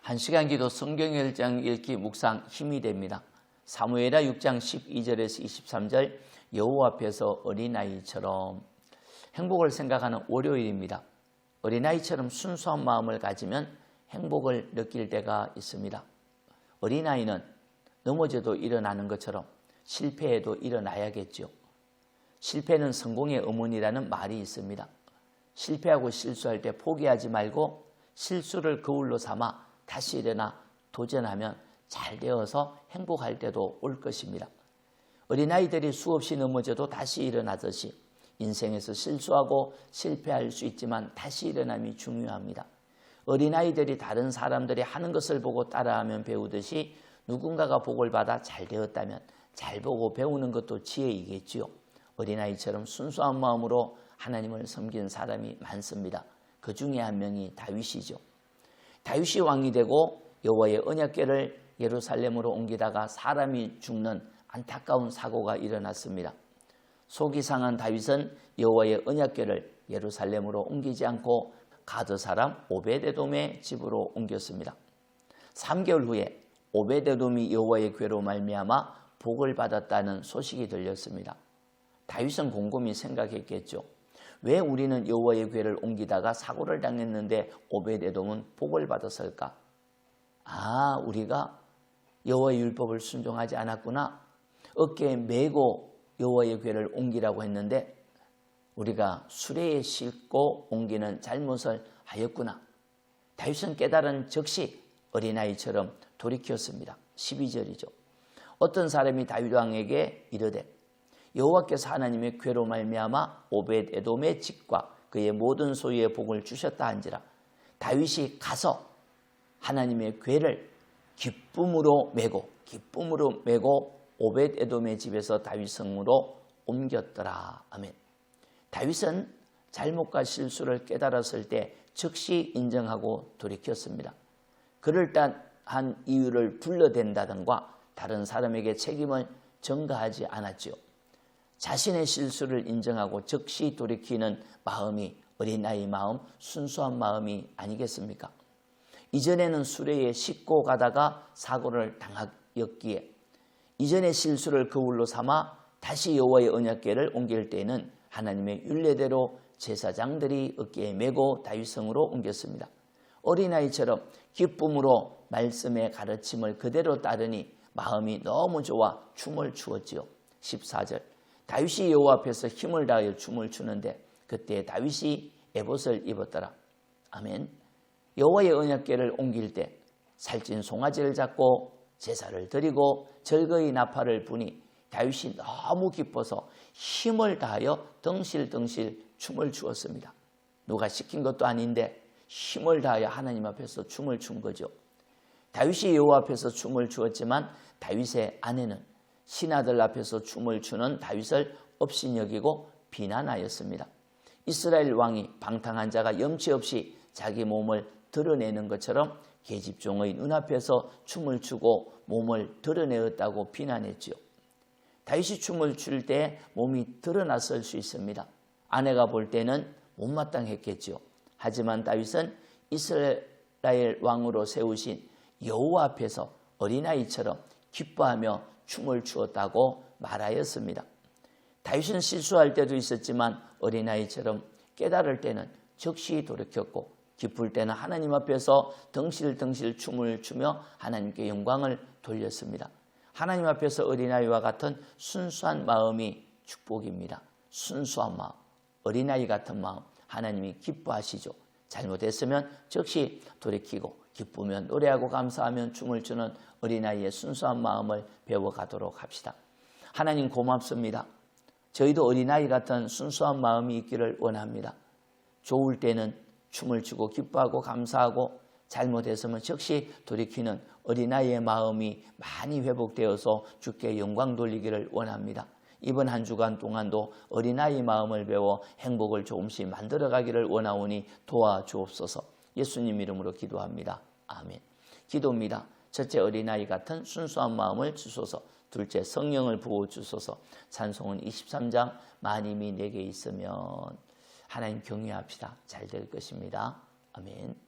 1시간 기도 성경 10장 읽기 묵상 힘이 됩니다. 사무엘하 6장 12절에서 23절 여호와 앞에서 어린아이처럼 행복을 생각하는 월요일입니다. 어린아이처럼 순수한 마음을 가지면 행복을 느낄 때가 있습니다. 어린아이는 넘어져도 일어나는 것처럼 실패해도 일어나야겠죠. 실패는 성공의 어머니라는 말이 있습니다. 실패하고 실수할 때 포기하지 말고 실수를 거울로 삼아 다시 일어나 도전하면 잘 되어서 행복할 때도 올 것입니다. 어린아이들이 수없이 넘어져도 다시 일어나듯이 인생에서 실수하고 실패할 수 있지만 다시 일어남이 중요합니다. 어린아이들이 다른 사람들이 하는 것을 보고 따라하면 배우듯이 누군가가 복을 받아 잘 되었다면 잘 보고 배우는 것도 지혜이겠지요. 어린아이처럼 순수한 마음으로 하나님을 섬긴 사람이 많습니다. 그 중에 한 명이 다윗이죠. 다윗이 왕이 되고 여호와의 언약궤를 예루살렘으로 옮기다가 사람이 죽는 안타까운 사고가 일어났습니다. 속이 상한 다윗은 여호와의 언약궤를 예루살렘으로 옮기지 않고 가드 사람 오베데돔의 집으로 옮겼습니다. 3개월 후에 오베데돔이 여호와의 궤로 말미암아 복을 받았다는 소식이 들렸습니다. 다윗은 곰곰이 생각했겠죠. 왜 우리는 여호와의 궤를 옮기다가 사고를 당했는데 오베데돔은 복을 받았을까? 우리가 여호와의 율법을 순종하지 않았구나. 어깨에 메고 여호와의 궤를 옮기라고 했는데 우리가 수레에 싣고 옮기는 잘못을 하였구나. 다윗은 깨달은 즉시 어린아이처럼 돌이켰습니다. 12절이죠. 어떤 사람이 다윗 왕에게 이르되 여호와께서 하나님의 궤로 말미암아 오벳에돔의 집과 그의 모든 소유의 복을 주셨다 한지라. 다윗이 가서 하나님의 궤를 기쁨으로 메고 오벳에돔의 집에서 다윗 성으로 옮겼더라. 아멘. 다윗은 잘못과 실수를 깨달았을 때 즉시 인정하고 돌이켰습니다. 그럴듯한 이유를 불러댄다든가 다른 사람에게 책임을 전가하지 않았지요. 자신의 실수를 인정하고 즉시 돌이키는 마음이 어린아이 마음, 순수한 마음이 아니겠습니까? 이전에는 수레에 싣고 가다가 사고를 당하였기에 이전의 실수를 거울로 삼아 다시 여호와의 언약궤를 옮길 때에는 하나님의 율례대로 제사장들이 어깨에 메고 다윗성으로 옮겼습니다. 어린아이처럼 기쁨으로 말씀의 가르침을 그대로 따르니 마음이 너무 좋아 춤을 추었지요. 14절 다윗이 여호와 앞에서 힘을 다하여 춤을 추는데 그때 다윗이 에봇을 입었더라. 아멘. 여호와의 언약궤를 옮길 때 살찐 송아지를 잡고 제사를 드리고 절거의 나팔을 부니 다윗이 너무 기뻐서 힘을 다하여 덩실덩실 춤을 추었습니다. 누가 시킨 것도 아닌데 힘을 다하여 하나님 앞에서 춤을 춘 거죠. 다윗이 여호와 앞에서 춤을 추었지만 다윗의 아내는 신하들 앞에서 춤을 추는 다윗을 업신여기고 비난하였습니다. 이스라엘 왕이 방탕한 자가 염치 없이 자기 몸을 드러내는 것처럼 계집종의 눈앞에서 춤을 추고 몸을 드러내었다고 비난했지요. 다윗이 춤을 출 때 몸이 드러났을 수 있습니다. 아내가 볼 때는 못마땅했겠지요. 하지만 다윗은 이스라엘 왕으로 세우신 여호와 앞에서 어린아이처럼 기뻐하며 춤을 추었다고 말하였습니다. 다윗은 실수할 때도 있었지만 어린아이처럼 깨달을 때는 즉시 돌이켰고 기쁠 때는 하나님 앞에서 덩실덩실 춤을 추며 하나님께 영광을 돌렸습니다. 하나님 앞에서 어린아이와 같은 순수한 마음이 축복입니다. 순수한 마음, 어린아이 같은 마음 하나님이 기뻐하시죠. 잘못했으면 즉시 돌이키고 기쁘면 노래하고 감사하면 춤을 추는 어린아이의 순수한 마음을 배워가도록 합시다. 하나님 고맙습니다. 저희도 어린아이 같은 순수한 마음이 있기를 원합니다. 좋을 때는 춤을 추고 기뻐하고 감사하고 잘못했으면 즉시 돌이키는 어린아이의 마음이 많이 회복되어서 주께 영광 돌리기를 원합니다. 이번 한 주간 동안도 어린아이 마음을 배워 행복을 조금씩 만들어가기를 원하오니 도와주옵소서. 예수님 이름으로 기도합니다. 아멘. 기도입니다. 첫째, 어린아이 같은 순수한 마음을 주소서. 둘째, 성령을 부어주소서. 찬송은 23장 마님이 내게 있으면 하나님 경외합시다. 잘 될 것입니다. 아멘.